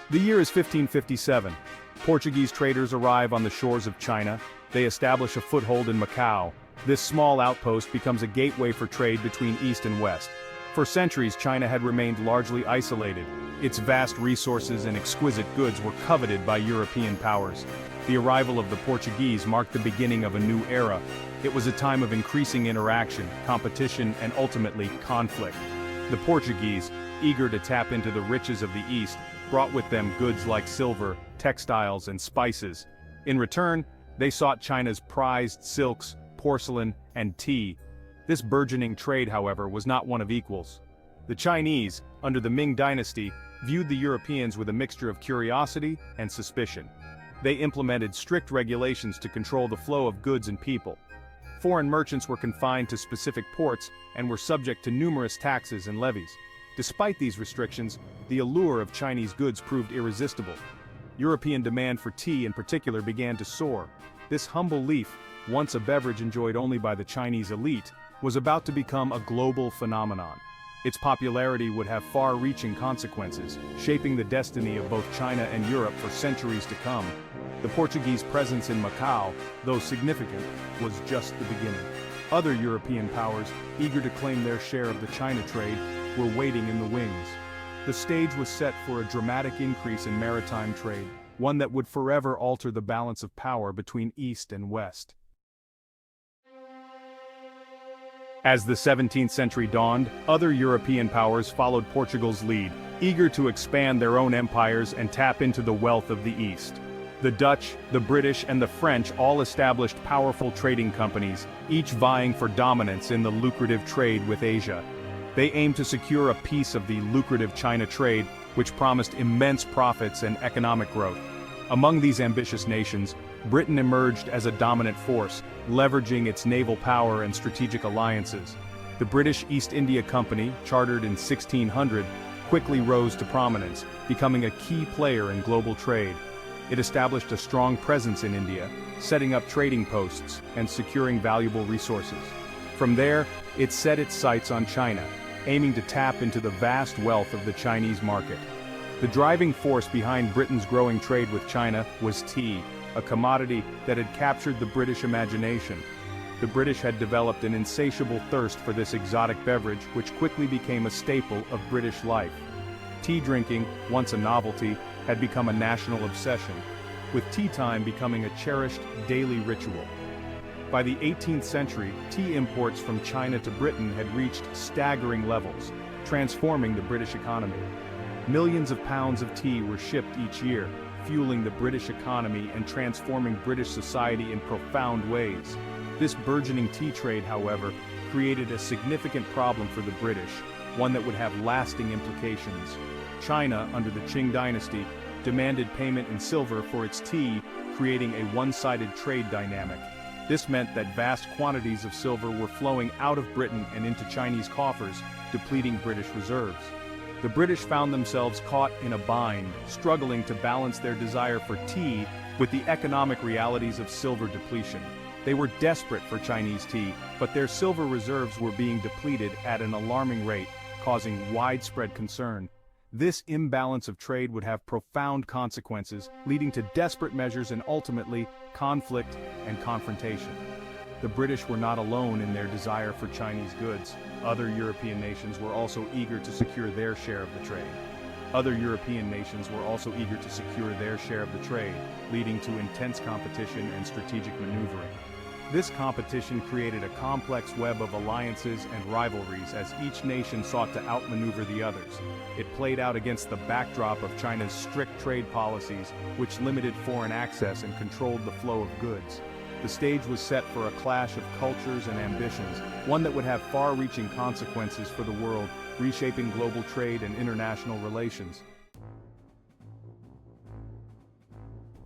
The year is 1557. Portuguese traders arrive on the shores of China. They establish a foothold in Macau. This small outpost becomes a gateway for trade between East and West. For centuries, China had remained largely isolated. Its vast resources and exquisite goods were coveted by European powers. The arrival of the Portuguese marked the beginning of a new era. It was a time of increasing interaction, competition, and ultimately, conflict. The Portuguese, eager to tap into the riches of the East, brought with them goods like silver, textiles, and spices. In return, they sought China's prized silks, porcelain, and tea. This burgeoning trade, however, was not one of equals. The Chinese, under the Qing Dynasty, viewed the Europeans with a mixture of curiosity and suspicion. They implemented strict regulations to control the flow of goods and people. Foreign merchants were confined to specific ports and were subject to numerous taxes and levies. Despite these restrictions, the allure of Chinese goods proved irresistible. European demand for tea in particular began to soar. This humble leaf, once a beverage enjoyed only by the Chinese elite, was about to become a global phenomenon. Its popularity would have far-reaching consequences, shaping the destiny of both China and Europe for centuries to come. The Portuguese presence in Macau, though significant, was just the beginning. Other European powers, eager to claim their share of the China trade, were waiting in the wings. The stage was set for a dramatic increase in maritime trade, one that would forever alter the balance of power between East and West. As the 17th century dawned, other European powers followed Portugal's lead, eager to expand their own empires and tap into the wealth of the East. The Dutch, the British, and the French all established powerful trading companies, each vying for dominance in the lucrative trade with Asia. They aimed to secure a piece of the lucrative China trade, which promised immense profits and economic growth. Among these ambitious nations, Britain emerged as a dominant force, leveraging its naval power and strategic alliances. The British East India Company, chartered in 1600, quickly rose to prominence, becoming a key player in global trade. It established a strong presence in India, setting up trading posts and securing valuable resources. From there, it set its sights on China, aiming to tap into the vast wealth of the Chinese market. The driving force behind Britain's growing trade with China was tea, a commodity that had captured the British imagination. The British had developed an insatiable thirst for this exotic beverage, which quickly became a staple of British life. Tea drinking, once a novelty, had become a national obsession, with tea time becoming a cherished daily ritual. By the 18th century, tea imports from China to Britain had reached staggering levels, transforming the British economy. Millions of pounds of tea were shipped each year, fueling the British economy and transforming British society in profound ways. This burgeoning tea trade, however, created a significant problem for the British, one that would have lasting implications. China, under the Qing Dynasty, demanded payment in silver for its tea, creating a one-sided trade dynamic. This meant that vast quantities of silver were flowing out of Britain and into Chinese coffers, depleting British reserves. The British found themselves caught in a bind, struggling to balance their desire for tea with the economic realities of silver depletion. They were desperate for Chinese tea, but their silver reserves were being depleted at an alarming rate, causing widespread concern. This imbalance of trade would have profound consequences, leading to desperate measures and ultimately, conflict and confrontation. The British were not alone in their desire for Chinese goods. Other European nations were also eager to secure their share of the trade. Leading to intense competition and strategic maneuvering. This competition created a complex web of alliances and rivalries as each nation sought to outmaneuver the others. It played out against the backdrop of China's strict trade policies, which limited foreign access and controlled the flow of goods. The stage was set for a clash of cultures and ambitions, one that would have far-reaching consequences for the world, reshaping global trade and international relations.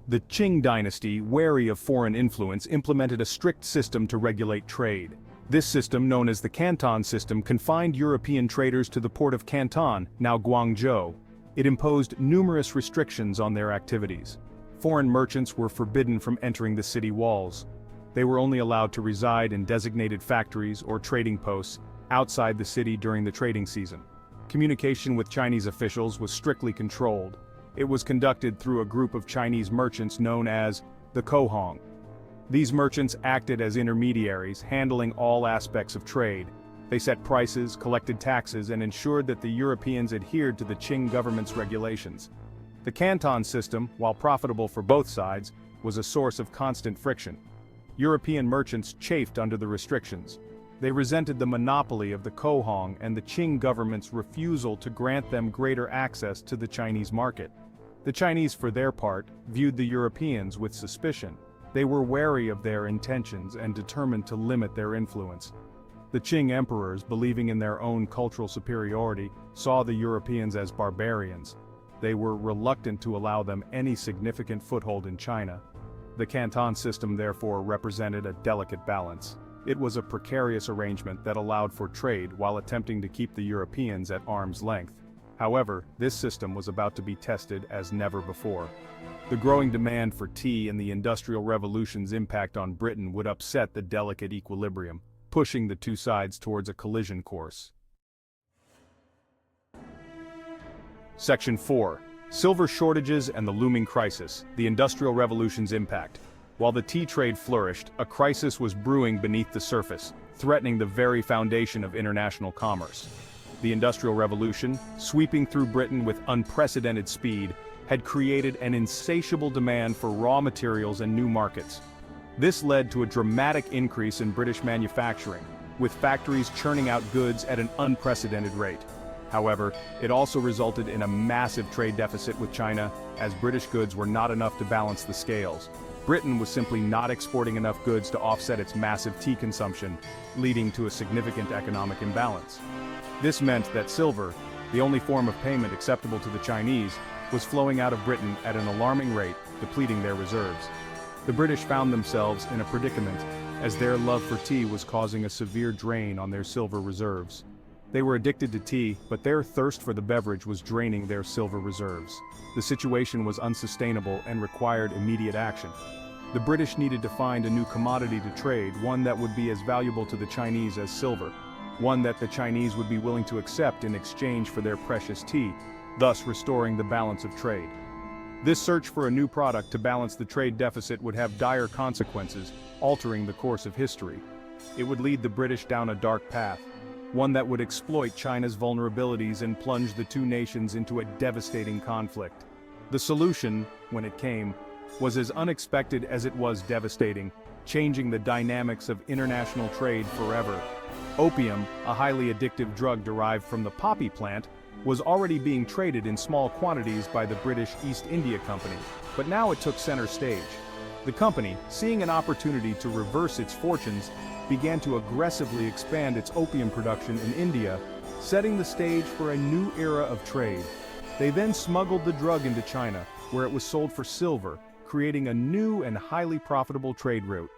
The Qing Dynasty, wary of foreign influence, implemented a strict system to regulate trade. This system, known as the Canton system, confined European traders to the port of Canton, now Guangzhou. It imposed numerous restrictions on their activities. Foreign merchants were forbidden from entering the city walls. They were only allowed to reside in designated factories or trading posts outside the city during the trading season. Communication with Chinese officials was strictly controlled. It was conducted through a group of Chinese merchants known as the Kohong. These merchants acted as intermediaries, handling all aspects of trade. They set prices, collected taxes, and ensured that the Europeans adhered to the Qing government's regulations. The Canton system, while profitable for both sides, was a source of constant friction. European merchants chafed under the restrictions. They resented the monopoly of the Kohong and the Qing government's refusal to grant them greater access to the Chinese market. The Chinese, for their part, viewed the Europeans with suspicion. They were wary of their intentions and determined to limit their influence. The Qing emperors, believing in their own cultural superiority, saw the Europeans as barbarians. They were reluctant to allow them any significant foothold in China. The Canton system therefore represented a delicate balance. It was a precarious arrangement that allowed for trade while attempting to keep the Europeans at arm's length. However, this system was about to be tested as never before. The growing demand for tea and the Industrial Revolution's impact on Britain would upset the delicate equilibrium, pushing the two sides towards a collision course. Section 4. Silver shortages and the looming crisis, the Industrial Revolution's impact. While the tea trade flourished, a crisis was brewing beneath the surface, threatening the very foundation of international commerce. The Industrial Revolution, sweeping through Britain with unprecedented speed, had created an insatiable demand for raw materials and new markets. This led to a dramatic increase in British manufacturing, with factories churning out goods at an unprecedented rate. However, it also resulted in a massive trade deficit with China, as British goods were not enough to balance the scales. Britain was simply not exporting enough goods to offset its massive tea consumption, leading to a significant economic imbalance. This meant that silver, the only form of payment acceptable to the Chinese, was flowing out of Britain at an alarming rate, depleting their reserves. The British found themselves in a predicament, as their love for tea was causing a severe drain on their silver reserves. They were addicted to tea, but their thirst for the beverage was draining their silver reserves. The situation was unsustainable and required immediate action. The British needed to find a new commodity to trade, one that would be as valuable to the Chinese as silver, one that the Chinese would be willing to accept in exchange for their precious tea, thus restoring the balance of trade. This search for a new product to balance the trade deficit would have dire consequences, altering the course of history. It would lead the British down a dark path, one that would exploit China's vulnerabilities and plunge the two nations into a devastating conflict. The solution, when it came, was as unexpected as it was devastating, changing the dynamics of international trade forever. Opium, a highly addictive drug derived from the poppy plant, was already being traded in small quantities by the British East India Company, but now it took center stage. The company, seeing an opportunity to reverse its fortunes, began to aggressively expand its opium production in India, setting the stage for a new era of trade. They then smuggled the drug into China, where it was sold for silver, creating a new and highly profitable trade route.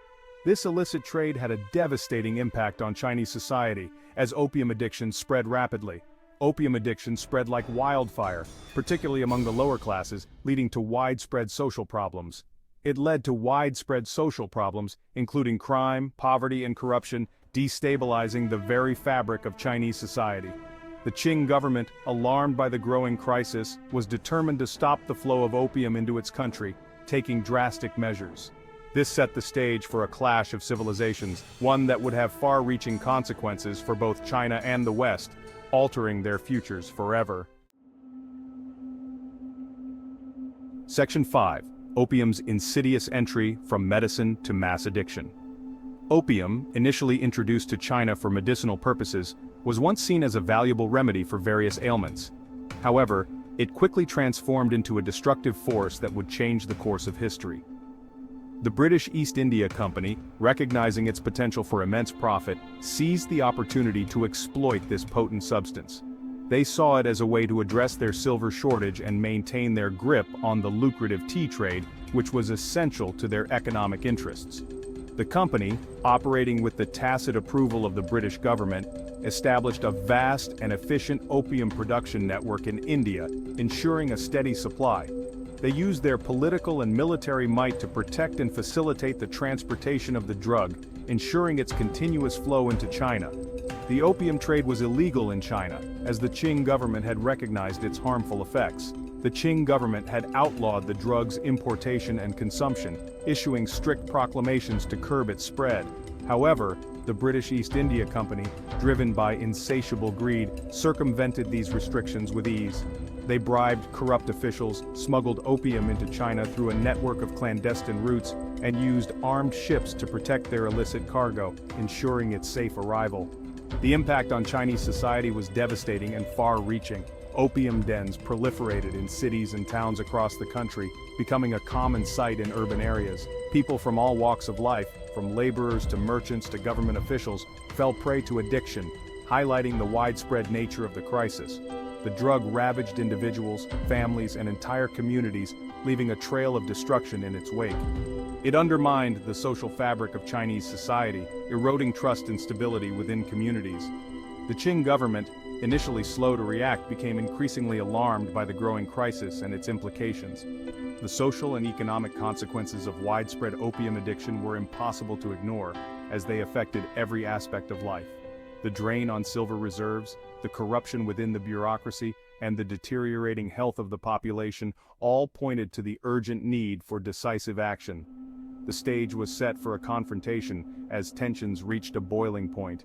This illicit trade had a devastating impact on Chinese society, as opium addiction spread rapidly. Opium addiction spread like wildfire, particularly among the lower classes, leading to widespread social problems. It led to widespread social problems, including crime, poverty, and corruption, destabilizing the very fabric of Chinese society. The Qing government, alarmed by the growing crisis, was determined to stop the flow of opium into its country, taking drastic measures. This set the stage for a clash of civilizations, one that would have far-reaching consequences for both China and the West, altering their futures forever. Section 5. Opium's insidious entry from medicine to mass addiction. Opium, initially introduced to China for medicinal purposes, was once seen as a valuable remedy for various ailments. However, it quickly transformed into a destructive force that would change the course of history. The British East India Company, recognizing its potential for immense profit, seized the opportunity to exploit this potent substance. They saw it as a way to address their silver shortage and maintain their grip on the lucrative tea trade, which was essential to their economic interests. The company, operating with the tacit approval of the British government, established a vast and efficient opium production network in India, ensuring a steady supply. They used their political and military might to protect and facilitate the transportation of the drug, ensuring its continuous flow into China. The opium trade was illegal in China, as the Qing government had recognized its harmful effects. The Qing government had outlawed the drug's importation and consumption, issuing strict proclamations to curb its spread. However, the British East India Company, driven by insatiable greed, circumvented these restrictions with ease. They bribed corrupt officials, smuggled opium into China through a network of clandestine routes, and used armed ships to protect their illicit cargo, ensuring its safe arrival. The impact on Chinese society was devastating and far-reaching. Opium dens proliferated in cities and towns across the country, becoming a common sight in urban areas. People from all walks of life, from laborers to merchants to government officials, fell prey to addiction, highlighting the widespread nature of the crisis. The drug ravaged individuals, families, and entire communities, leaving a trail of destruction in its wake. It undermined the social fabric of Chinese society, eroding trust and stability within communities. The Qing government, initially slow to react, became increasingly alarmed by the growing crisis and its implications. The social and economic consequences of widespread opium addiction were impossible to ignore, as they affected every aspect of life. The drain on silver reserves, the corruption within the bureaucracy, and the deteriorating health of the population all pointed to the urgent need for decisive action. The stage was set for a confrontation as tensions reached a boiling point.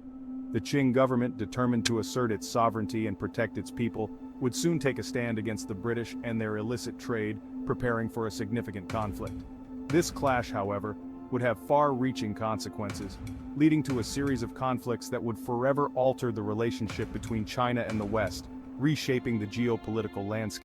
The Qing government, determined to assert its sovereignty and protect its people, would soon take a stand against the British and their illicit trade, preparing for a significant conflict. This clash, however, would have far-reaching consequences, leading to a series of conflicts that would forever alter the relationship between China and the West, reshaping the geopolitical landscape.